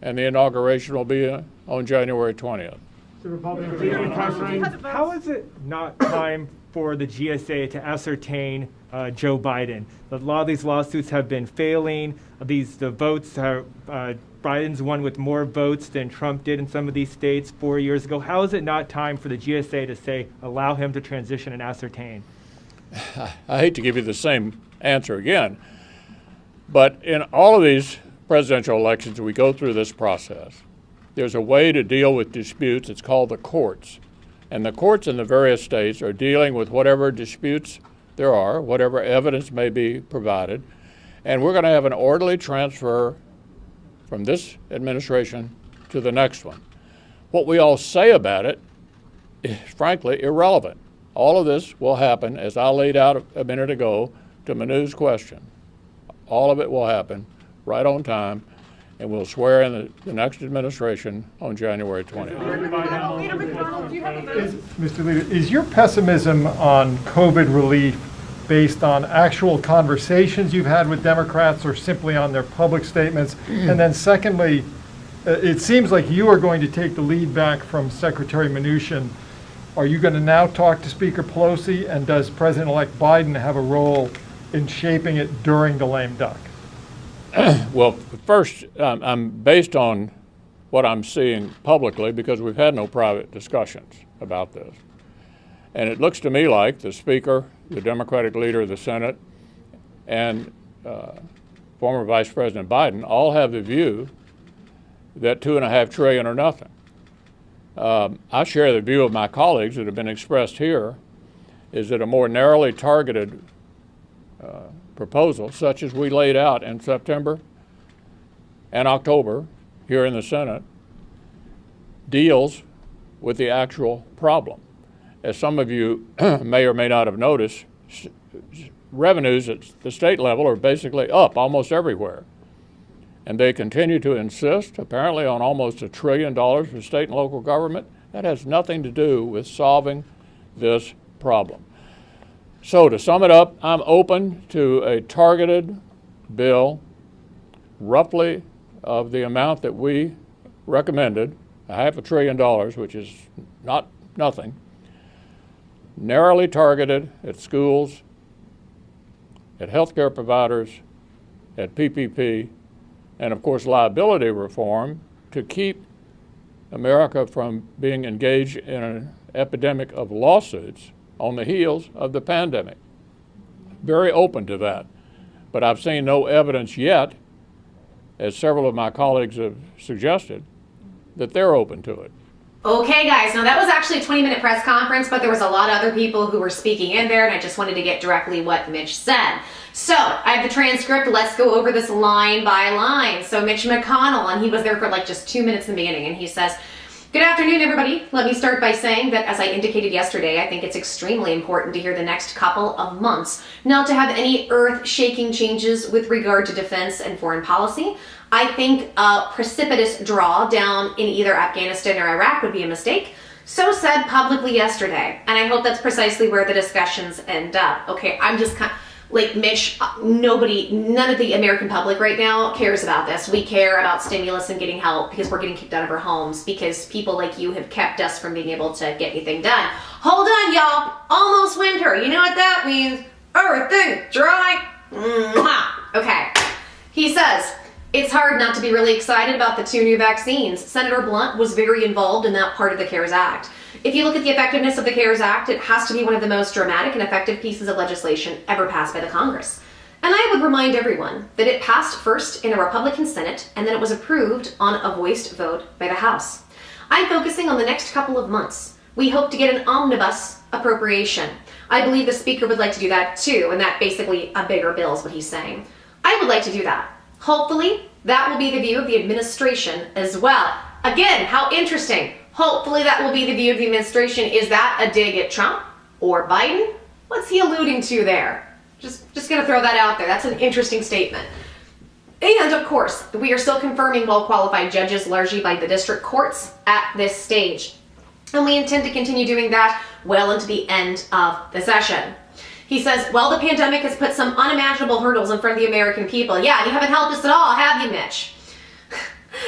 and the inauguration will be on January 20th. How is it not time for the GSA to ascertain Joe Biden? A lot of these lawsuits have been failing. The votes are, Biden's won with more votes than Trump did in some of these states 4 years ago. How is it not time for the GSA to say, allow him to transition and ascertain? I hate to give you the same answer again, but in all of these presidential elections, we go through this process. There's a way to deal with disputes. It's called the courts. And the courts in the various states are dealing with whatever disputes there are, whatever evidence may be provided. And we're going to have an orderly transfer from this administration to the next one. What we all say about it is frankly irrelevant. All of this will happen, as I laid out a minute ago to Manu's question. All of it will happen right on time, and we'll swear in the next administration on January 20th. Mr. Leader, is your pessimism on COVID relief based on actual conversations you've had with Democrats or simply on their public statements? And then secondly, it seems like you are going to take the lead back from Secretary Mnuchin. Are you going to now talk to Speaker Pelosi, and does President-elect Biden have a role in shaping it during the lame duck? Well, first, I'm based on what I'm seeing publicly, because we've had no private discussions about this. And it looks to me like the Speaker, the Democratic leader of the Senate, and former Vice President Biden all have the view that $2.5 trillion or nothing. I share the view of my colleagues that have been expressed here, is that a more narrowly targeted proposal, such as we laid out in September and October here in the Senate, deals with the actual problem. As some of you may or may not have noticed, revenues at the state level are basically up almost everywhere. And they continue to insist, apparently, on almost $1 trillion for state and local government. That has nothing to do with solving this problem. So to sum it up, I'm open to a targeted bill, roughly of the amount that we recommended, $500 billion, which is not nothing, narrowly targeted at schools, at healthcare providers, at PPP, and of course liability reform to keep America from being engaged in an epidemic of lawsuits on the heels of the pandemic. Very open to that. But I've seen no evidence yet, as several of my colleagues have suggested, that they're open to it. Okay, guys, now that was actually a 20-minute press conference, but there was a lot of other people who were speaking in there, and I just wanted to get directly what Mitch said. So, I have the transcript. Let's go over this line by line. So, Mitch McConnell, and he was there for like just 2 minutes in the beginning, and he says, "Good afternoon, everybody. Let me start by saying that, as I indicated yesterday, I think it's extremely important to hear the next couple of months not to have any earth-shaking changes with regard to defense and foreign policy. I think a precipitous drawdown in either Afghanistan or Iraq would be a mistake." So said publicly yesterday, and I hope that's precisely where the discussions end up. Okay, I'm just kind of, like, Mitch, none of the American public right now cares about this. We care about stimulus and getting help because we're getting kicked out of our homes because people like you have kept us from being able to get anything done. Hold on, y'all. Almost winter. You know what that means? Everything dry. Mwah. Okay. He says, "It's hard not to be really excited about the 2 new vaccines. Senator Blunt was very involved in that part of the CARES Act. If you look at the effectiveness of the CARES Act, it has to be one of the most dramatic and effective pieces of legislation ever passed by the Congress. And I would remind everyone that it passed first in a Republican Senate, and then it was approved on a voiced vote by the House. I'm focusing on the next couple of months. We hope to get an omnibus appropriation. I believe the Speaker would like to do that too, and that basically a bigger bill is what he's saying. I would like to do that. Hopefully, that will be the view of the administration as well." Again, how interesting. Hopefully that will be the view of the administration. Is that a dig at Trump or Biden? What's he alluding to there? Just gonna throw that out there. That's an interesting statement. And of course, we are still confirming well-qualified judges largely by the district courts at this stage. And we intend to continue doing that well into the end of the session. He says, "Well, the pandemic has put some unimaginable hurdles in front of the American people." Yeah, you haven't helped us at all, have you, Mitch?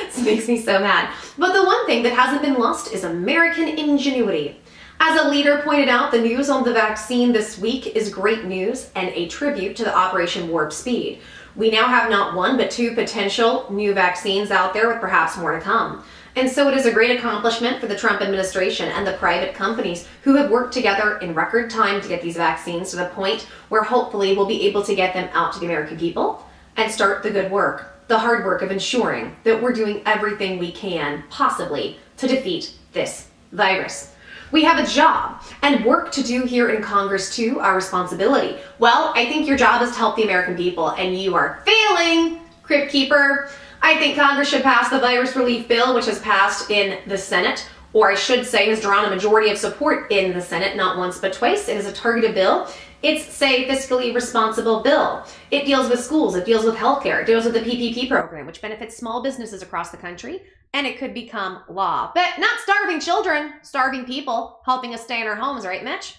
This makes me so mad. But the one thing that hasn't been lost is American ingenuity. As a leader pointed out, the news on the vaccine this week is great news and a tribute to the Operation Warp Speed. We now have not 1, but 2 potential new vaccines out there with perhaps more to come. And so it is a great accomplishment for the Trump administration and the private companies who have worked together in record time to get these vaccines to the point where hopefully we'll be able to get them out to the American people and start the good work, the hard work of ensuring that we're doing everything we can possibly to defeat this virus. We have a job and work to do here in Congress too, our responsibility. Well, I think your job is to help the American people, and you are failing, Crypt Keeper. I think Congress should pass the virus relief bill, which has passed in the Senate, or I should say has drawn a majority of support in the Senate, not once but twice. It is a targeted bill. It's, say, fiscally responsible bill. It deals with schools, it deals with healthcare, it deals with the PPP program, which benefits small businesses across the country, and it could become law. But not starving children, starving people, helping us stay in our homes, right, Mitch?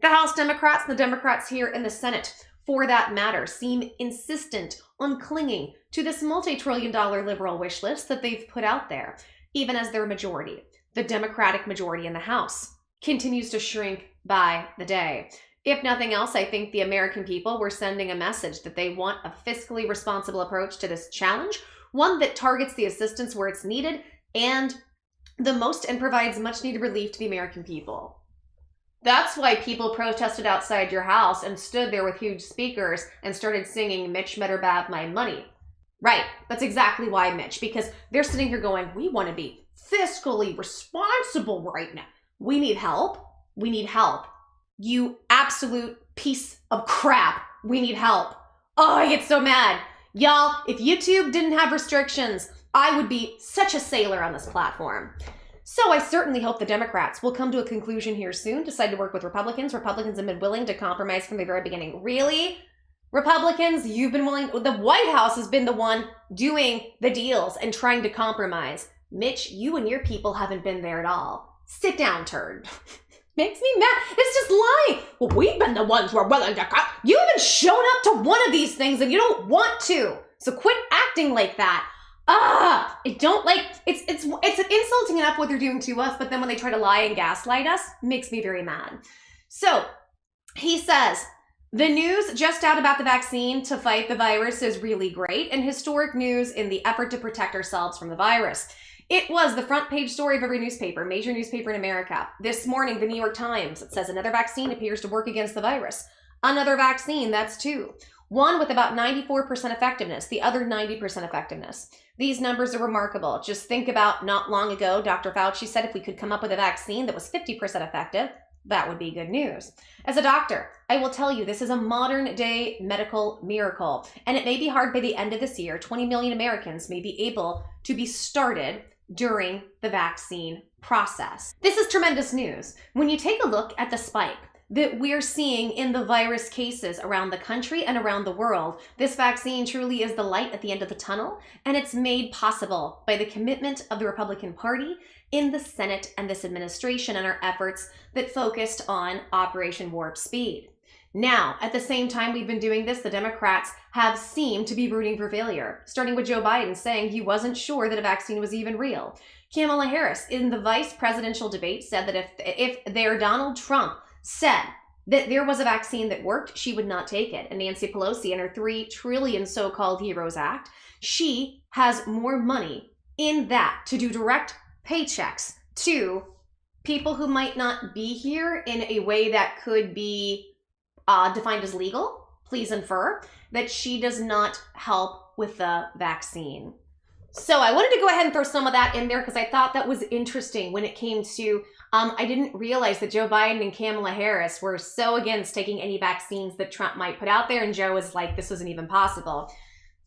The House Democrats and the Democrats here in the Senate, for that matter, seem insistent on clinging to this multi-trillion-dollar liberal wish list that they've put out there, even as their majority, the Democratic majority in the House, continues to shrink by the day. If nothing else, I think the American people were sending a message that they want a fiscally responsible approach to this challenge, one that targets the assistance where it's needed and the most and provides much needed relief to the American people. That's why people protested outside your house and stood there with huge speakers and started singing "Mitch better have my money." Right, that's exactly why, Mitch, because they're sitting here going, we want to be fiscally responsible right now. We need help. We need help. You absolute piece of crap. We need help. Oh, I get so mad. Y'all, if YouTube didn't have restrictions, I would be such a sailor on this platform. So I certainly hope the Democrats will come to a conclusion here soon, decide to work with Republicans. Republicans have been willing to compromise from the very beginning. Really? Republicans, you've been willing, the White House has been the one doing the deals and trying to compromise. Mitch, you and your people haven't been there at all. Sit down, turd. Makes me mad. It's just lying. Well, we've been the ones who are willing to come. You haven't shown up to one of these things and you don't want to. So quit acting like that. I don't like, it's insulting enough what they're doing to us, but then when they try to lie and gaslight us, makes me very mad. So he says, the news just out about the vaccine to fight the virus is really great and historic news in the effort to protect ourselves from the virus. It was the front page story of every newspaper, major newspaper in America. This morning, the New York Times, it says another vaccine appears to work against the virus. Another vaccine, that's two. One with about 94% effectiveness, the other 90% effectiveness. These numbers are remarkable. Just think about not long ago, Dr. Fauci said if we could come up with a vaccine that was 50% effective, that would be good news. As a doctor, I will tell you this is a modern day medical miracle, and it may be hard by the end of this year. 20 million Americans may be able to be started during the vaccine process. This is tremendous news. When you take a look at the spike that we're seeing in the virus cases around the country and around the world, this vaccine truly is the light at the end of the tunnel, and it's made possible by the commitment of the Republican Party in the Senate and this administration and our efforts that focused on Operation Warp Speed. Now, at the same time we've been doing this, the Democrats have seemed to be rooting for failure, starting with Joe Biden saying he wasn't sure that a vaccine was even real. Kamala Harris, in the vice presidential debate, said that if their Donald Trump said that there was a vaccine that worked, she would not take it. And Nancy Pelosi and her $3 trillion so-called Heroes Act, she has more money in that to do direct paychecks to people who might not be here in a way that could be defined as legal. Please infer that she does not help with the vaccine. So I wanted to go ahead and throw some of that in there because I thought that was interesting when it came to, I didn't realize that Joe Biden and Kamala Harris were so against taking any vaccines that Trump might put out there, and Joe was like, this wasn't even possible.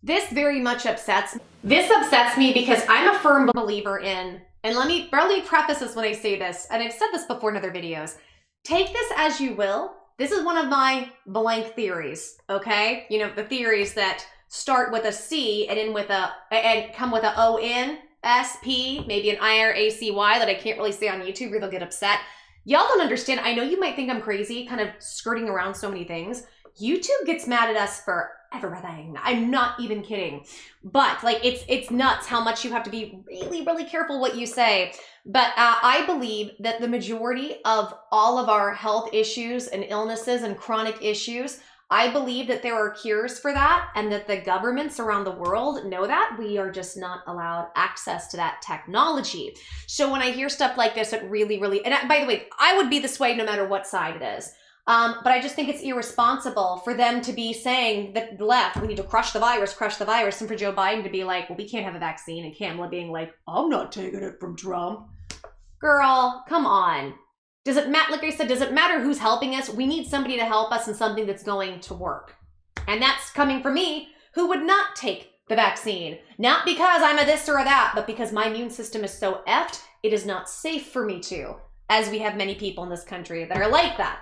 This very much upsets me. This upsets me because I'm a firm believer in, and let me preface this when I say this, and I've said this before in other videos, take this as you will. This is one of my blank theories, okay? You know, the theories that start with a C and end with and come with a O-N-S-P, maybe an I-R-A-C-Y that I can't really say on YouTube or they'll get upset. Y'all don't understand. I know you might think I'm crazy, kind of skirting around so many things. YouTube gets mad at us for everything. I'm not even kidding. But like, it's nuts how much you have to be really, really careful what you say. But I believe that the majority of all of our health issues and illnesses and chronic issues, I believe that there are cures for that and that the governments around the world know that. We are just not allowed access to that technology. So when I hear stuff like this, it really, really, and by the way, I would be this way no matter what side it is. But I just think it's irresponsible for them to be saying that the left, we need to crush the virus, and for Joe Biden to be like, well, we can't have a vaccine, and Kamala being like, I'm not taking it from Trump. Girl, come on. Does it matter? Like I said, does it matter who's helping us? We need somebody to help us in something that's going to work. And that's coming from me, who would not take the vaccine. Not because I'm a this or a that, but because my immune system is so effed, it is not safe for me to, as we have many people in this country that are like that.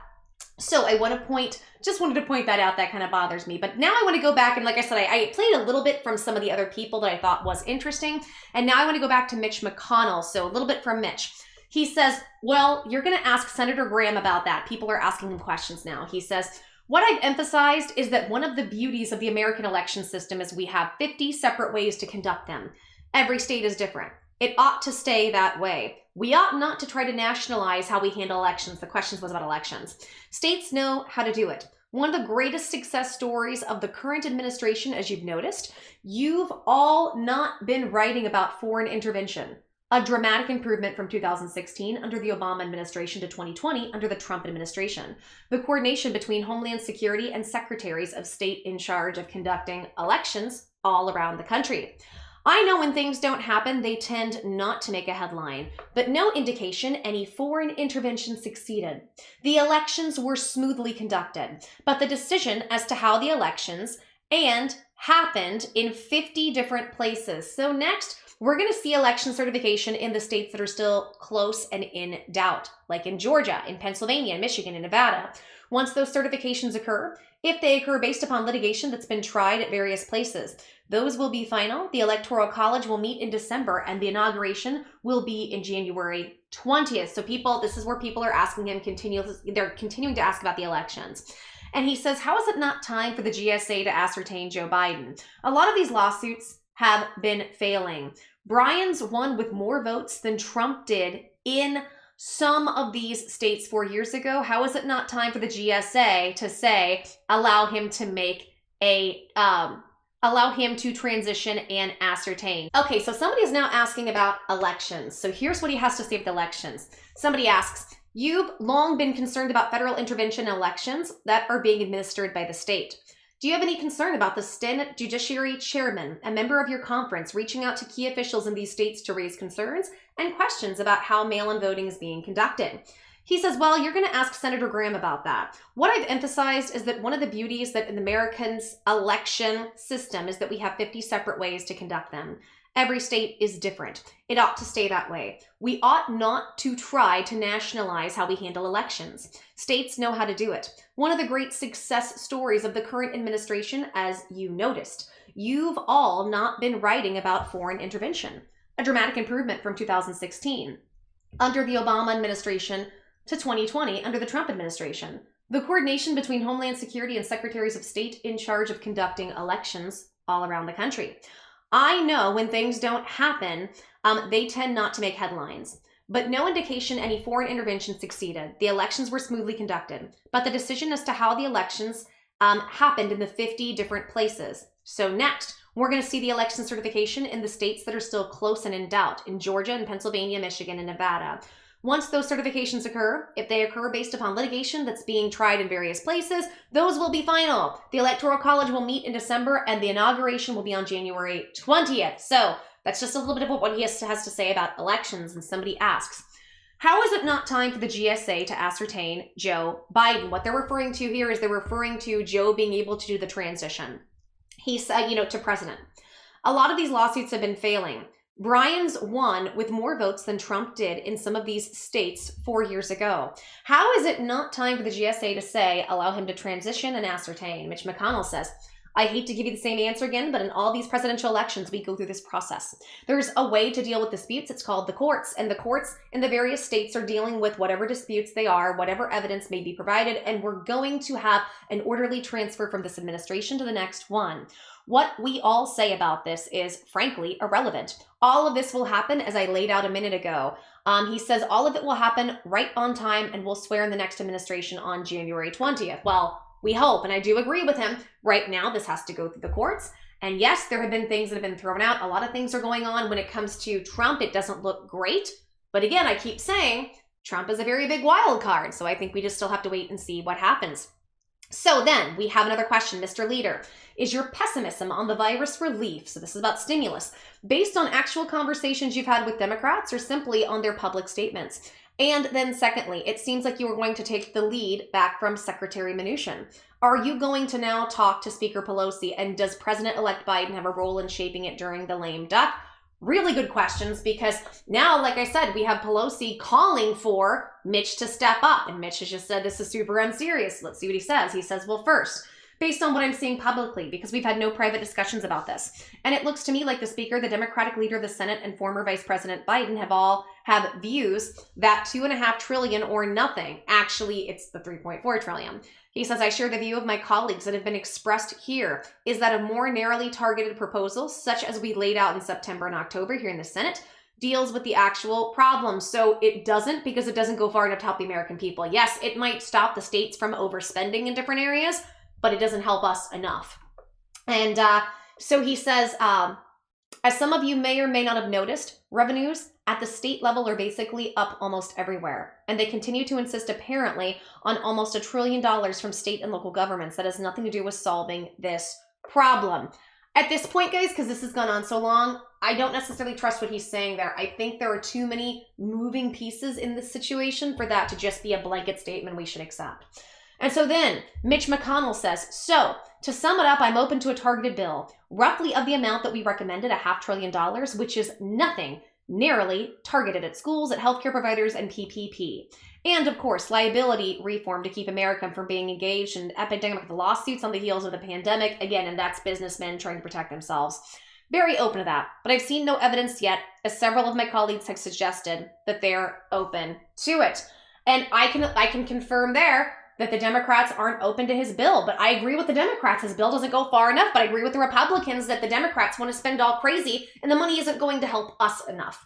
So I want to just wanted to point that out. That kind of bothers me. But now I want to go back and, like I said, I played a little bit from some of the other people that I thought was interesting. And now I want to go back to Mitch McConnell. So a little bit from Mitch. He says, well, you're going to ask Senator Graham about that. People are asking him questions now. He says, what I've emphasized is that one of the beauties of the American election system is we have 50 separate ways to conduct them. Every state is different. It ought to stay that way. We ought not to try to nationalize how we handle elections. The question was about elections. States know how to do it. One of the greatest success stories of the current administration, as you've noticed, you've all not been writing about foreign intervention. A dramatic improvement from 2016 under the Obama administration to 2020 under the Trump administration. The coordination between Homeland Security and secretaries of state in charge of conducting elections all around the country. I know when things don't happen, they tend not to make a headline, but no indication any foreign intervention succeeded. The elections were smoothly conducted, but the decision as to how the elections happened in 50 different places. So next, we're going to see election certification in the states that are still close and in doubt, like in Georgia, in Pennsylvania, in Michigan, and Nevada. Once those certifications occur, if they occur based upon litigation that's been tried at various places, those will be final. The Electoral College will meet in December, and the inauguration will be in January 20th. So people, this is where people are asking him they're continuing to ask about the elections. And he says, how is it not time for the GSA to ascertain Joe Biden? A lot of these lawsuits have been failing. Bryan's won with more votes than Trump did in some of these states 4 years ago. How is it not time for the GSA to say, allow him to transition and ascertain? Okay, so somebody is now asking about elections. So here's what he has to say with elections. Somebody asks, you've long been concerned about federal intervention in elections that are being administered by the state. Do you have any concern about the Senate Judiciary Chairman, a member of your conference, reaching out to key officials in these states to raise concerns and questions about how mail-in voting is being conducted? He says, well, you're going to ask Senator Graham about that. What I've emphasized is that one of the beauties that in the Americans' election system is that we have 50 separate ways to conduct them. Every state is different. It ought to stay that way. We ought not to try to nationalize how we handle elections. States know how to do it. One of the great success stories of the current administration, as you noticed, you've all not been writing about foreign intervention. A dramatic improvement from 2016 under the Obama administration to 2020 under the Trump administration. The coordination between Homeland Security and Secretaries of State in charge of conducting elections all around the country. I know when things don't happen, they tend not to make headlines. But no indication any foreign intervention succeeded. The elections were smoothly conducted. But the decision as to how the elections happened in the 50 different places. So next, we're going to see the election certification in the states that are still close and in doubt, in Georgia and Pennsylvania, Michigan, and Nevada. Once those certifications occur, if they occur based upon litigation that's being tried in various places, those will be final. The Electoral College will meet in December, and the inauguration will be on January 20th. So that's just a little bit of what he has to say about elections. And somebody asks, how is it not time for the GSA to ascertain Joe Biden? What they're referring to here is they're referring to Joe being able to do the transition. He said, to president. A lot of these lawsuits have been failing. Bryan's won with more votes than Trump did in some of these states 4 years ago. How is it not time for the GSA to say, allow him to transition and ascertain? Mitch McConnell says, I hate to give you the same answer again, but in all these presidential elections, we go through this process. There's a way to deal with disputes. It's called the courts. And the courts in the various states are dealing with whatever disputes they are, whatever evidence may be provided, and we're going to have an orderly transfer from this administration to the next one. What we all say about this is, frankly, irrelevant. All of this will happen as I laid out a minute ago. He says all of it will happen right on time and we'll swear in the next administration on January 20th. Well, we hope, and I do agree with him. Right now, this has to go through the courts. And yes, there have been things that have been thrown out. A lot of things are going on. When it comes to Trump, it doesn't look great. But again, I keep saying Trump is a very big wild card. So I think we just still have to wait and see what happens. So then we have another question, Mr. Leader. Is your pessimism on the virus relief, so this is about stimulus, based on actual conversations you've had with Democrats or simply on their public statements? And then secondly, it seems like you were going to take the lead back from Secretary Mnuchin. Are you going to now talk to Speaker Pelosi, and does President-elect Biden have a role in shaping it during the lame duck? Really good questions, because now, like I said, we have Pelosi calling for Mitch to step up, and Mitch has just said this is super unserious. Let's see what he says. He says, well, first, based on what I'm seeing publicly, because we've had no private discussions about this. And it looks to me like the Speaker, the Democratic leader of the Senate, and former Vice President Biden have views that $2.5 trillion or nothing. Actually, it's the $3.4 trillion. He says, I share the view of my colleagues that have been expressed here is that a more narrowly targeted proposal, such as we laid out in September and October here in the Senate, deals with the actual problem. So it doesn't, because it doesn't go far enough to help the American people. Yes, it might stop the states from overspending in different areas, but it doesn't help us enough. And so he says, as some of you may or may not have noticed, revenues at the state level are basically up almost everywhere. And they continue to insist apparently on almost $1 trillion from state and local governments. That has nothing to do with solving this problem. At this point, guys, because this has gone on so long, I don't necessarily trust what he's saying there. I think there are too many moving pieces in this situation for that to just be a blanket statement we should accept. And so then Mitch McConnell says, so to sum it up, I'm open to a targeted bill, roughly of the amount that we recommended, $500 billion, which is nothing, narrowly targeted at schools, at healthcare providers, and PPP. And of course, liability reform to keep America from being engaged in epidemic lawsuits on the heels of the pandemic. Again, and that's businessmen trying to protect themselves. Very open to that, but I've seen no evidence yet, as several of my colleagues have suggested that they're open to it. And I can confirm there that the Democrats aren't open to his bill, but I agree with the Democrats. His bill doesn't go far enough, but I agree with the Republicans that the Democrats want to spend all crazy and the money isn't going to help us enough.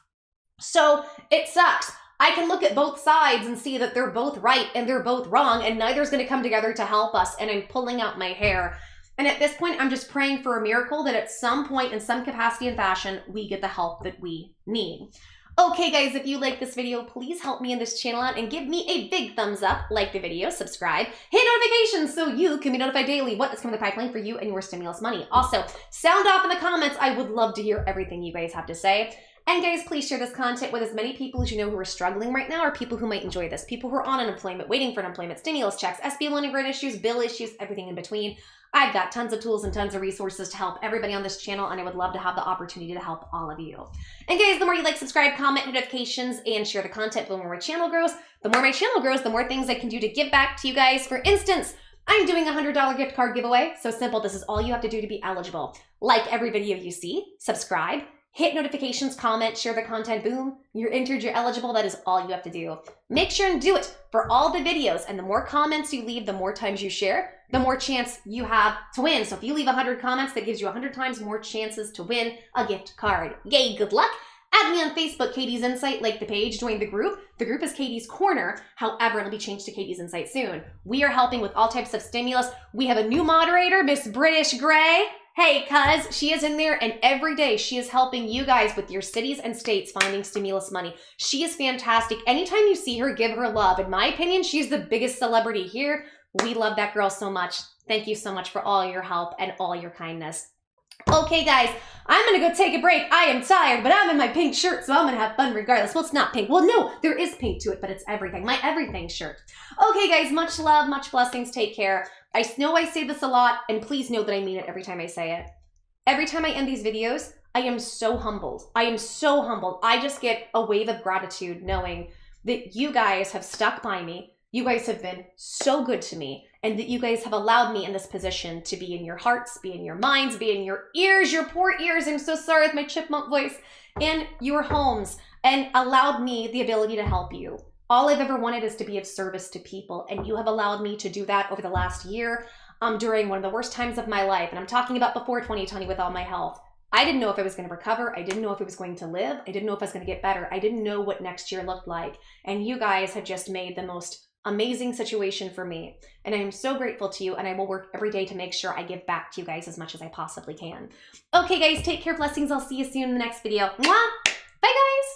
So it sucks. I can look at both sides and see that they're both right and they're both wrong, and neither's going to come together to help us, and I'm pulling out my hair. And at this point, I'm just praying for a miracle that at some point, in some capacity and fashion, we get the help that we need. Okay, guys, if you like this video, please help me in this channel out and give me a big thumbs up, like the video, subscribe, hit notifications so you can be notified daily what is coming in the pipeline for you and your stimulus money. Also, sound off in the comments. I would love to hear everything you guys have to say. And guys, please share this content with as many people as you know who are struggling right now, or people who might enjoy this. People who are on unemployment, waiting for unemployment, stimulus checks, SB loan and grant issues, bill issues, everything in between. I've got tons of tools and tons of resources to help everybody on this channel, and I would love to have the opportunity to help all of you. And guys, the more you like, subscribe, comment, notifications, and share the content, the more my channel grows. The more my channel grows, the more things I can do to give back to you guys. For instance, I'm doing a $100 gift card giveaway. So simple, this is all you have to do to be eligible. Like every video you see, subscribe, hit notifications, comment, share the content, boom, you're entered, you're eligible. That is all you have to do. Make sure and do it for all the videos, and the more comments you leave, the more times you share, the more chance you have to win. So if you leave 100 comments, that gives you 100 times more chances to win a gift card. Yay, good luck. Add me on Facebook, Katie's Insight, like the page, join the group. The group is Katie's Corner. However, it'll be changed to Katie's Insight soon. We are helping with all types of stimulus. We have a new moderator, Miss British Gray. Hey, cuz, she is in there, and every day she is helping you guys with your cities and states finding stimulus money. She is fantastic. Anytime you see her, give her love. In my opinion, she's the biggest celebrity here. We love that girl so much. Thank you so much for all your help and all your kindness. Okay, guys, I'm gonna go take a break. I am tired, but I'm in my pink shirt, so I'm gonna have fun regardless. Well, it's not pink. Well, no, there is pink to it, but it's everything. My everything shirt. Okay, guys, much love, much blessings. Take care. I know I say this a lot, and please know that I mean it every time I say it. Every time I end these videos, I am so humbled. I am so humbled. I just get a wave of gratitude knowing that you guys have stuck by me. You guys have been so good to me, and that you guys have allowed me in this position to be in your hearts, be in your minds, be in your ears, your poor ears. I'm so sorry with my chipmunk voice, and your homes, and allowed me the ability to help you. All I've ever wanted is to be of service to people, and you have allowed me to do that over the last year during one of the worst times of my life. And I'm talking about before 2020 with all my health. I didn't know if I was going to recover. I didn't know if I was going to live. I didn't know if I was going to get better. I didn't know what next year looked like. And you guys have just made the most amazing situation for me. And I am so grateful to you, and I will work every day to make sure I give back to you guys as much as I possibly can. Okay, guys, take care. Blessings. I'll see you soon in the next video. Mwah! Bye, guys.